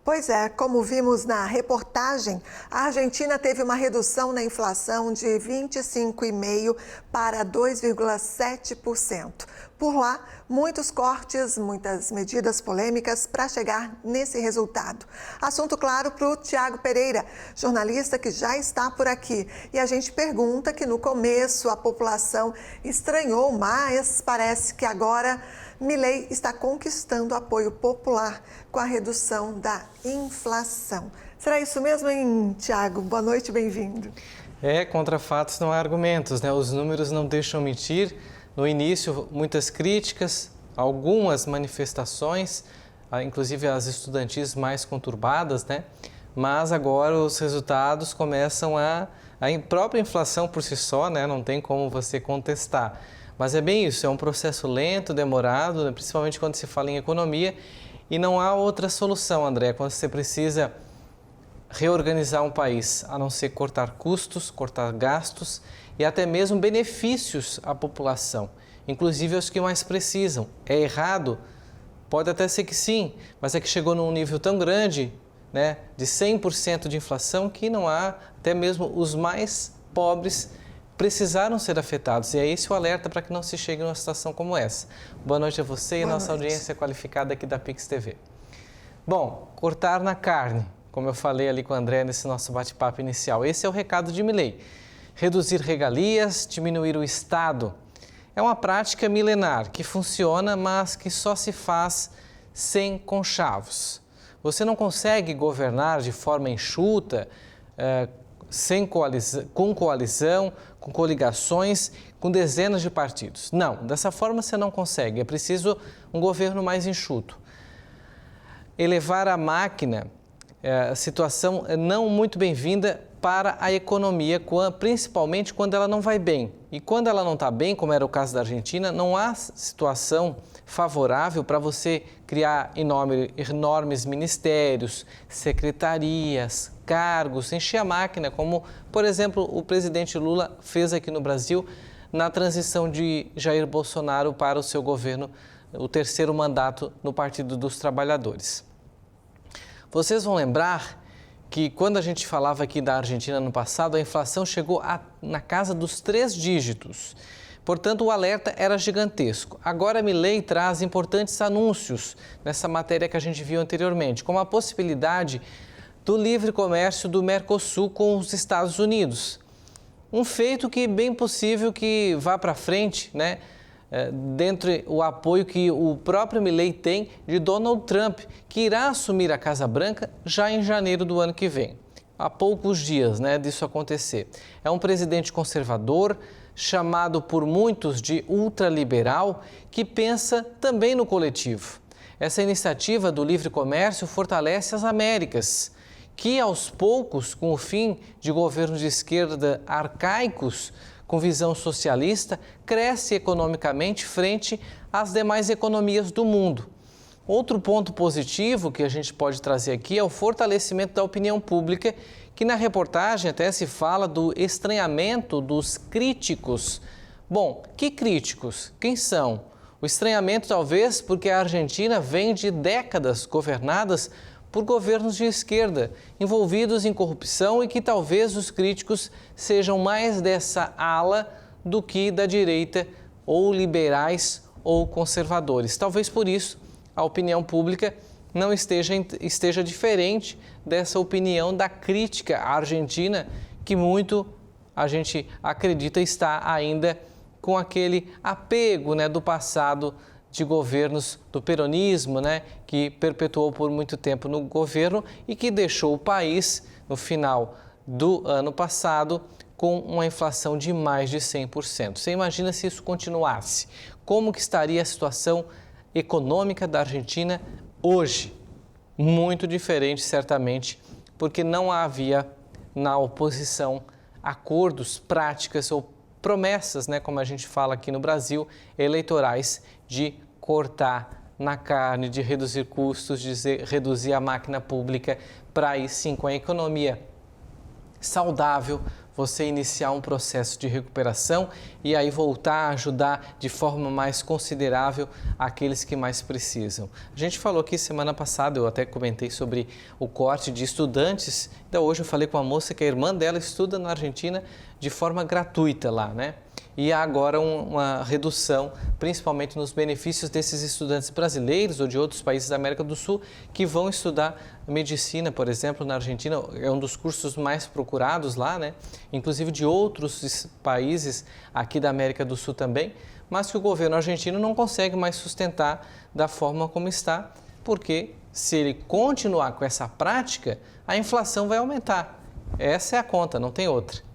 Pois é, como vimos na reportagem, a Argentina teve uma redução na inflação de 25,5% para 2,7%. Por lá, muitos cortes, muitas medidas polêmicas para chegar nesse resultado. Assunto claro para o Tiago Pereira, jornalista que já está por aqui. E a gente pergunta que no começo a população estranhou, mas parece que agora Milei está conquistando apoio popular com a redução da inflação. Será isso mesmo, hein, Tiago? Boa noite, bem-vindo. Contra fatos não há argumentos, né? Os números não deixam mentir. No início, muitas críticas, algumas manifestações, inclusive as estudantis mais conturbadas, né? Mas agora os resultados começam a própria inflação por si só, né? Não tem como você contestar. Mas é bem isso, é um processo lento, demorado, né? Principalmente quando se fala em economia. E não há outra solução, André, quando você precisa reorganizar um país, a não ser cortar custos, cortar gastos e até mesmo benefícios à população, inclusive aos que mais precisam. É errado? Pode até ser que sim, mas é que chegou num nível tão grande, né, de 100% de inflação, que não há, até mesmo os mais pobres precisaram ser afetados. E é esse o alerta para que não se chegue numa situação como essa. Boa noite a você e a nossa audiência qualificada aqui da Pix TV. Bom, cortar na carne, como eu falei ali com o André nesse nosso bate-papo inicial. Esse é o recado de Milei. Reduzir regalias, diminuir o Estado. É uma prática milenar que funciona, mas que só se faz sem conchavos. Você não consegue governar de forma enxuta, com coalizão, com coligações, com dezenas de partidos. Não, dessa forma você não consegue. É preciso um governo mais enxuto. Elevar a máquina, situação não muito bem-vinda para a economia, principalmente quando ela não vai bem. E quando ela não está bem, como era o caso da Argentina, não há situação favorável para você criar enormes ministérios, secretarias, cargos, encher a máquina, como, por exemplo, o presidente Lula fez aqui no Brasil na transição de Jair Bolsonaro para o seu governo, o terceiro mandato no Partido dos Trabalhadores. Vocês vão lembrar que quando a gente falava aqui da Argentina no passado, a inflação chegou na casa dos 3 dígitos. Portanto, o alerta era gigantesco. Agora, Milei traz importantes anúncios nessa matéria que a gente viu anteriormente, como a possibilidade do livre comércio do Mercosul com os Estados Unidos. Um feito que é bem possível que vá para frente, né? Dentro do apoio que o próprio Milei tem de Donald Trump, que irá assumir a Casa Branca já em janeiro do ano que vem. Há poucos dias, né, disso acontecer. É um presidente conservador, chamado por muitos de ultraliberal, que pensa também no coletivo. Essa iniciativa do livre comércio fortalece as Américas, que aos poucos, com o fim de governos de esquerda arcaicos, com visão socialista, cresce economicamente frente às demais economias do mundo. Outro ponto positivo que a gente pode trazer aqui é o fortalecimento da opinião pública, que na reportagem até se fala do estranhamento dos críticos. Bom, que críticos? Quem são? O estranhamento talvez porque a Argentina vem de décadas governadas por governos de esquerda, envolvidos em corrupção, e que talvez os críticos sejam mais dessa ala do que da direita, ou liberais ou conservadores. Talvez por isso a opinião pública não esteja diferente dessa opinião da crítica à Argentina, que muito a gente acredita está ainda com aquele apego, né, do passado de governos do peronismo, né, que perpetuou por muito tempo no governo e que deixou o país, no final do ano passado, com uma inflação de mais de 100%. Você imagina se isso continuasse? Como que estaria a situação econômica da Argentina hoje? Muito diferente, certamente, porque não havia na oposição acordos, práticas ou promessas, né, como a gente fala aqui no Brasil, eleitorais, de cortar na carne, de reduzir custos, de reduzir a máquina pública, para aí sim, com a economia saudável, você iniciar um processo de recuperação e aí voltar a ajudar de forma mais considerável aqueles que mais precisam. A gente falou aqui semana passada, eu até comentei sobre o corte de estudantes. Então hoje eu falei com uma moça que a irmã dela estuda na Argentina de forma gratuita lá, né? E há agora uma redução, principalmente nos benefícios desses estudantes brasileiros ou de outros países da América do Sul que vão estudar medicina, por exemplo, na Argentina. É um dos cursos mais procurados lá, né? Inclusive de outros países aqui da América do Sul também, mas que o governo argentino não consegue mais sustentar da forma como está, porque se ele continuar com essa prática, a inflação vai aumentar. Essa é a conta, não tem outra.